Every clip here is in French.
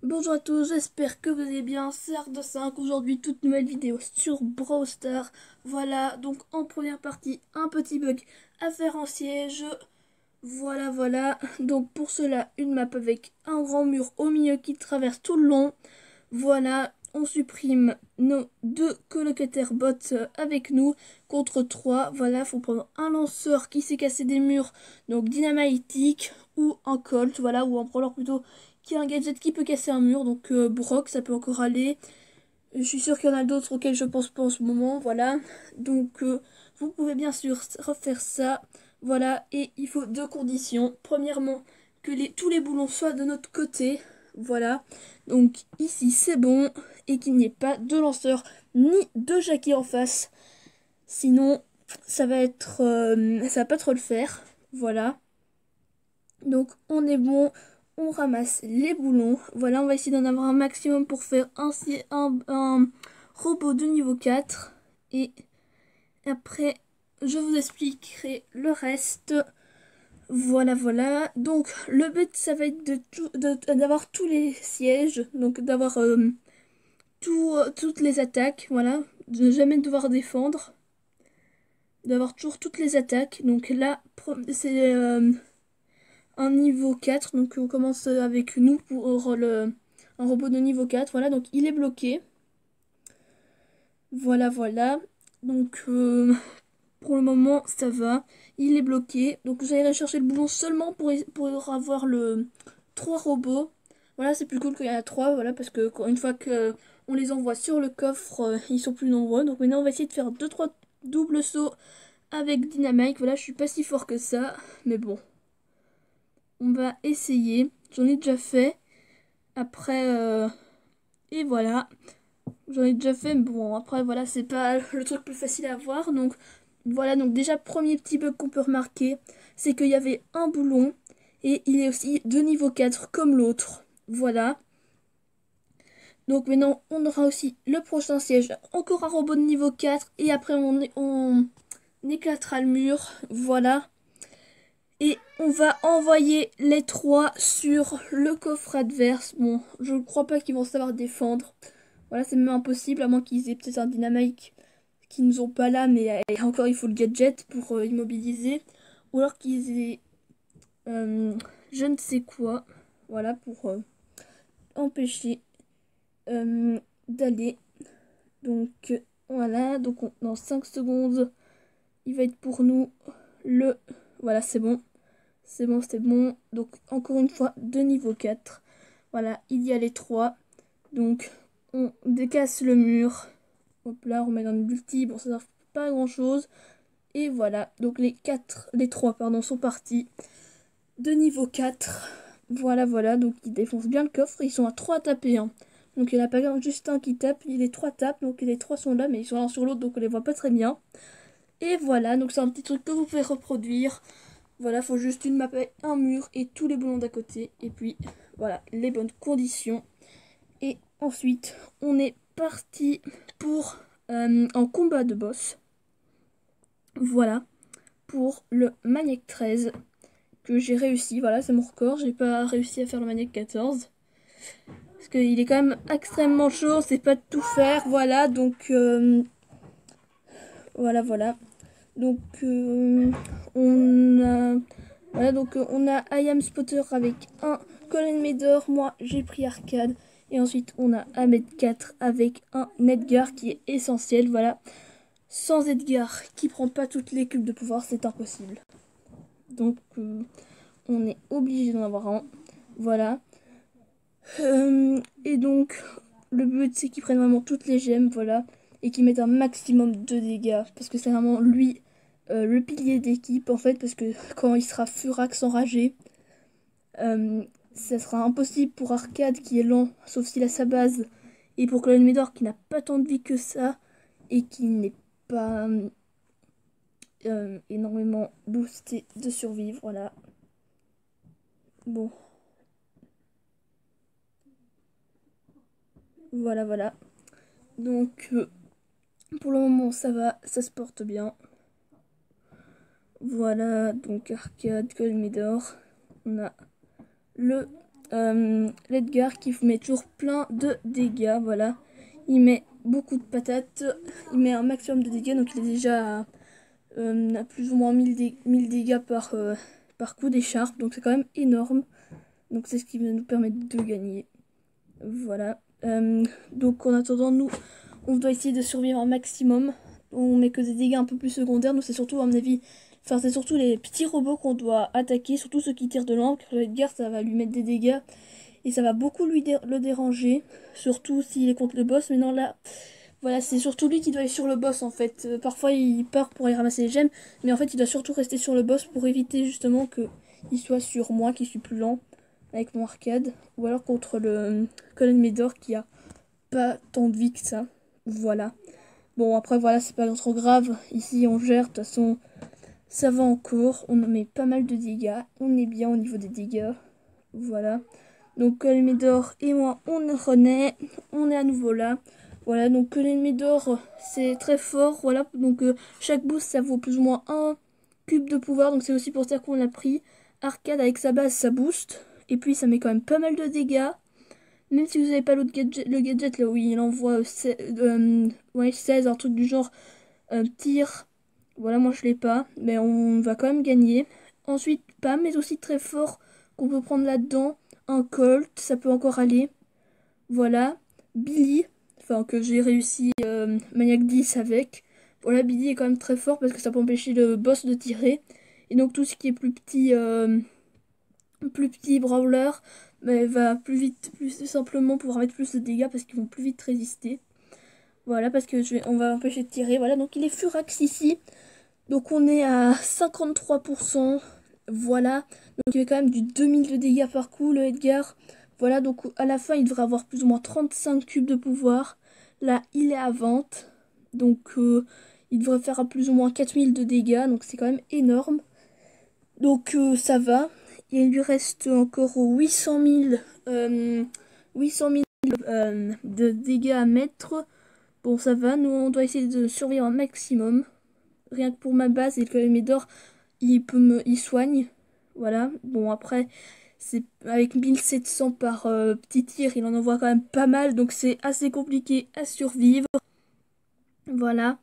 Bonjour à tous, j'espère que vous allez bien. C'est Ard5, aujourd'hui toute nouvelle vidéo sur Brawl Stars. Voilà, donc en première partie, un petit bug à faire en siège. Voilà. Donc pour cela, une map avec un grand mur au milieu qui traverse tout le long. Voilà, on supprime nos deux colocataires bots avec nous contre 3. Voilà, faut prendre un lanceur qui s'est cassé des murs, donc dynamitique ou un colt, voilà, ou un brawler plutôt qui a un gadget qui peut casser un mur, donc Brock, ça peut encore aller. Je suis sûre qu'il y en a d'autres auxquels je pense pas en ce moment, voilà. Donc vous pouvez bien sûr refaire ça, voilà, et il faut deux conditions. Premièrement, que tous les boulons soient de notre côté, voilà. Donc ici c'est bon, et qu'il n'y ait pas de lanceur ni de Jackie en face. Sinon, ça va être, ça va pas trop le faire, voilà. Donc on est bon, on ramasse les boulons. Voilà, on va essayer d'en avoir un maximum pour faire un robot de niveau 4. Et après, je vous expliquerai le reste. Voilà. Donc le but, ça va être d'avoir tous les sièges. Donc d'avoir toutes les attaques. Voilà, de jamais devoir défendre. D'avoir toujours toutes les attaques. Donc là, c'est un niveau 4, donc on commence avec nous pour un robot de niveau 4, voilà, donc il est bloqué. Voilà. Donc pour le moment ça va, il est bloqué. Donc j'allais chercher le boulon seulement pour avoir le 3 robots. Voilà, c'est plus cool qu'il y en a 3, voilà, parce que une fois que on les envoie sur le coffre, ils sont plus nombreux. Donc maintenant on va essayer de faire 2-3 doubles sauts avec Dynamite. Voilà, je suis pas si fort que ça, mais bon. On va essayer. J'en ai déjà fait. Après, et voilà. J'en ai déjà fait. Mais bon, après, voilà, c'est pas le truc le plus facile à voir. Donc, voilà. Donc, déjà, premier petit bug qu'on peut remarquer, c'est qu'il y avait un boulon. Et il est aussi de niveau 4 comme l'autre. Voilà. Donc, maintenant, on aura aussi le prochain siège. Encore un robot de niveau 4. Et après, on éclatera le mur. Voilà. Et on va envoyer les 3 sur le coffre adverse. Bon, je ne crois pas qu'ils vont savoir défendre. Voilà, c'est même impossible, à moins qu'ils aient peut-être un dynamite qu'ils nous ont pas là, mais encore il faut le gadget pour immobiliser. Ou alors qu'ils aient je ne sais quoi. Voilà, pour empêcher d'aller. Donc voilà, donc dans 5 secondes, il va être pour nous le... Voilà, c'est bon. C'est bon. Donc, encore une fois, de niveau 4. Voilà, il y a les 3. Donc, on décasse le mur. Hop là, on met dans le multi. Bon, ça ne sert pas à grand chose. Et voilà. Donc, les 3 pardon, sont partis. De niveau 4. Voilà. Donc, ils défoncent bien le coffre. Ils sont à 3 tapés. Hein. Donc, il n'y en a pas juste un qui tape. Il est 3 tapes. Donc, les 3 sont là. Mais ils sont l'un sur l'autre. Donc, on les voit pas très bien. Et voilà. Donc, c'est un petit truc que vous pouvez reproduire. Voilà, faut juste une map avec un mur et tous les boulons d'à côté. Et puis, voilà, les bonnes conditions. Et ensuite, on est parti pour un combat de boss. Voilà, pour le Maniac 13 que j'ai réussi. Voilà, c'est mon record. J'ai pas réussi à faire le Maniac 14. Parce qu'il est quand même extrêmement chaud. C'est pas de tout faire. Voilà, donc... voilà. Donc, on a... Voilà, donc on a I Am Spotter avec un Colin Medor. Moi, j'ai pris Arcade. Et ensuite, on a Ahmed 4 avec un Edgar qui est essentiel. Voilà. Sans Edgar, qui prend pas toutes les cubes de pouvoir, c'est impossible. Donc, on est obligé d'en avoir un. Voilà. Et donc, le but, c'est qu'ils prennent vraiment toutes les gemmes. Voilà. Et qu'ils mettent un maximum de dégâts. Parce que c'est vraiment lui... le pilier d'équipe en fait, parce que quand il sera Furax enragé, ça sera impossible pour Arcade qui est lent, sauf s'il a sa base, et pour Colin Medor qui n'a pas tant de vie que ça, et qui n'est pas énormément boosté de survivre, voilà. Bon, voilà. Donc, pour le moment, ça va, ça se porte bien. Voilà, donc Arcade, Colin Medor, on a le l'Edgar qui met toujours plein de dégâts, voilà. Il met beaucoup de patates, il met un maximum de dégâts, donc il est déjà à plus ou moins 1000 dégâts par coup d'écharpe, donc c'est quand même énorme. Donc c'est ce qui va nous permettre de gagner. Voilà. Donc en attendant, nous, on doit essayer de survivre un maximum. On met que des dégâts un peu plus secondaires, donc c'est surtout à mon avis... Enfin, c'est surtout les petits robots qu'on doit attaquer, surtout ceux qui tirent de l'encre. Edgar, ça va lui mettre des dégâts et ça va beaucoup le déranger, surtout s'il est contre le boss. Mais non, là, voilà, c'est surtout lui qui doit aller sur le boss en fait. Parfois, il part pour aller ramasser les gemmes, mais en fait, il doit surtout rester sur le boss pour éviter justement qu'il soit sur moi qui suis plus lent avec mon arcade, ou alors contre le Colonel Médor qui a pas tant de vie que ça. Voilà. Bon, après, voilà, c'est pas trop grave. Ici, on gère, de toute façon. Ça va encore, on met pas mal de dégâts, on est bien au niveau des dégâts, voilà. Donc Colmédor et moi, on renaît, on est à nouveau là. Voilà, donc Colmédor, c'est très fort, voilà. Donc chaque boost, ça vaut plus ou moins un cube de pouvoir, donc c'est aussi pour ça qu'on l'a pris. Arcade, avec sa base, ça booste, et puis ça met quand même pas mal de dégâts. Même si vous n'avez pas l'autre gadget, le gadget là où il envoie 16, un truc du genre tir. Voilà, moi je l'ai pas, mais on va quand même gagner. Ensuite, Pam est aussi très fort qu'on peut prendre là-dedans. Un Colt, ça peut encore aller. Voilà. Billy, enfin que j'ai réussi Maniac 10 avec. Voilà, Billy est quand même très fort parce que ça peut empêcher le boss de tirer. Et donc tout ce qui est plus petit brawler va plus vite, plus simplement pouvoir mettre plus de dégâts parce qu'ils vont plus vite résister. Voilà, parce que on va empêcher de tirer. Voilà, donc il est Furax ici. Donc on est à 53%. Voilà. Donc il y avait quand même du 2000 de dégâts par coup, le Edgar. Voilà, donc à la fin, il devrait avoir plus ou moins 35 cubes de pouvoir. Là, il est à 20. Donc il devrait faire à plus ou moins 4000 de dégâts. Donc c'est quand même énorme. Donc ça va. Il lui reste encore 800 000, 800 000 de dégâts à mettre. Bon, ça va. Nous, on doit essayer de survivre un maximum. Rien que pour ma base et le Médor, il soigne. Voilà. Bon, après, c'est avec 1700 par petit tir, il en envoie quand même pas mal. Donc c'est assez compliqué à survivre. Voilà.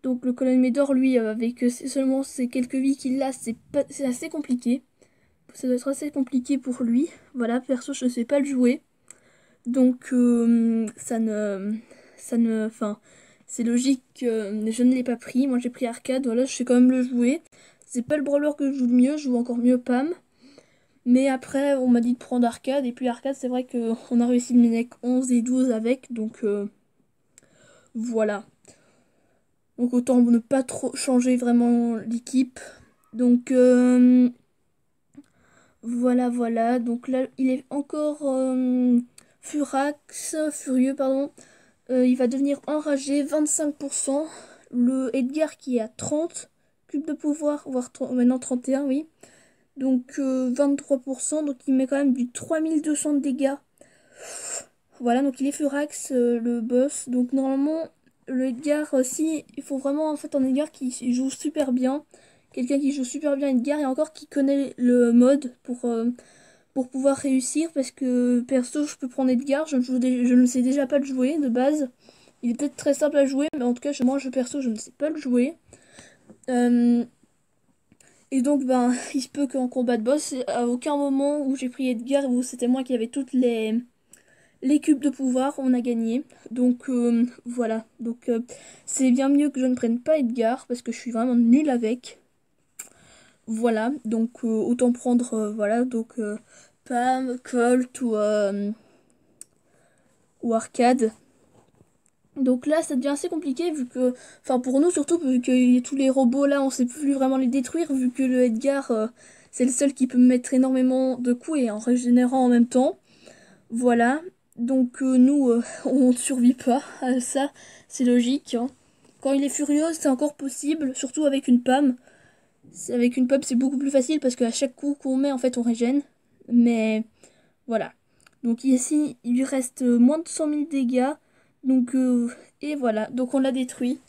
Donc le colonel Médor, lui, avec seulement ces quelques vies qu'il a, c'est assez compliqué. Ça doit être assez compliqué pour lui. Voilà, perso, je ne sais pas le jouer. Donc enfin, c'est logique que je ne l'ai pas pris. Moi j'ai pris arcade, voilà, je sais quand même le jouer. C'est pas le brawler que je joue le mieux, je joue encore mieux Pam. Mais après on m'a dit de prendre arcade, et puis arcade c'est vrai qu'on a réussi le Menec 11 et 12 avec, donc voilà. Donc autant ne pas trop changer vraiment l'équipe. Donc voilà, donc là il est encore furieux, pardon. Il va devenir enragé, 25%. Le Edgar qui est à 30 cubes de pouvoir, voire maintenant 31, oui. Donc 23%, donc il met quand même du 3200 de dégâts. Voilà, donc il est Furax, le boss. Donc normalement, le Edgar, si, il faut vraiment en fait un Edgar qui joue super bien. Quelqu'un qui joue super bien Edgar et encore qui connaît le mode pour pouvoir réussir. Parce que perso, je peux prendre Edgar, je ne sais déjà pas le jouer de base. Il est peut-être très simple à jouer, mais en tout cas, moi, perso, je ne sais pas le jouer. Et donc, ben, il se peut qu'en combat de boss, à aucun moment où j'ai pris Edgar, où c'était moi qui avais toutes les cubes de pouvoir, on a gagné. Donc, voilà. Donc, c'est bien mieux que je ne prenne pas Edgar, parce que je suis vraiment nulle avec. Voilà. Donc, autant prendre, voilà, donc, Pam, Colt ou Arcade. Donc là, ça devient assez compliqué vu que, enfin pour nous surtout, vu qu'il y a tous les robots là, on sait plus vraiment les détruire vu que le Edgar, c'est le seul qui peut mettre énormément de coups et en régénérant en même temps. Voilà. Donc nous, on ne survit pas à ça, c'est logique, hein. Quand il est furieux, c'est encore possible, surtout avec une Pam. Avec une Pam, c'est beaucoup plus facile parce qu'à chaque coup qu'on met, en fait, on régène. Mais voilà. Donc ici, il lui reste moins de 100 000 dégâts. Donc, et voilà. Donc on l'a détruit.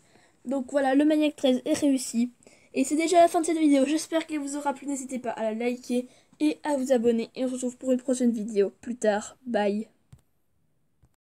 Donc voilà, le Maniac 13 est réussi. Et c'est déjà la fin de cette vidéo. J'espère qu'elle vous aura plu. N'hésitez pas à la liker et à vous abonner. Et on se retrouve pour une prochaine vidéo plus tard. Bye.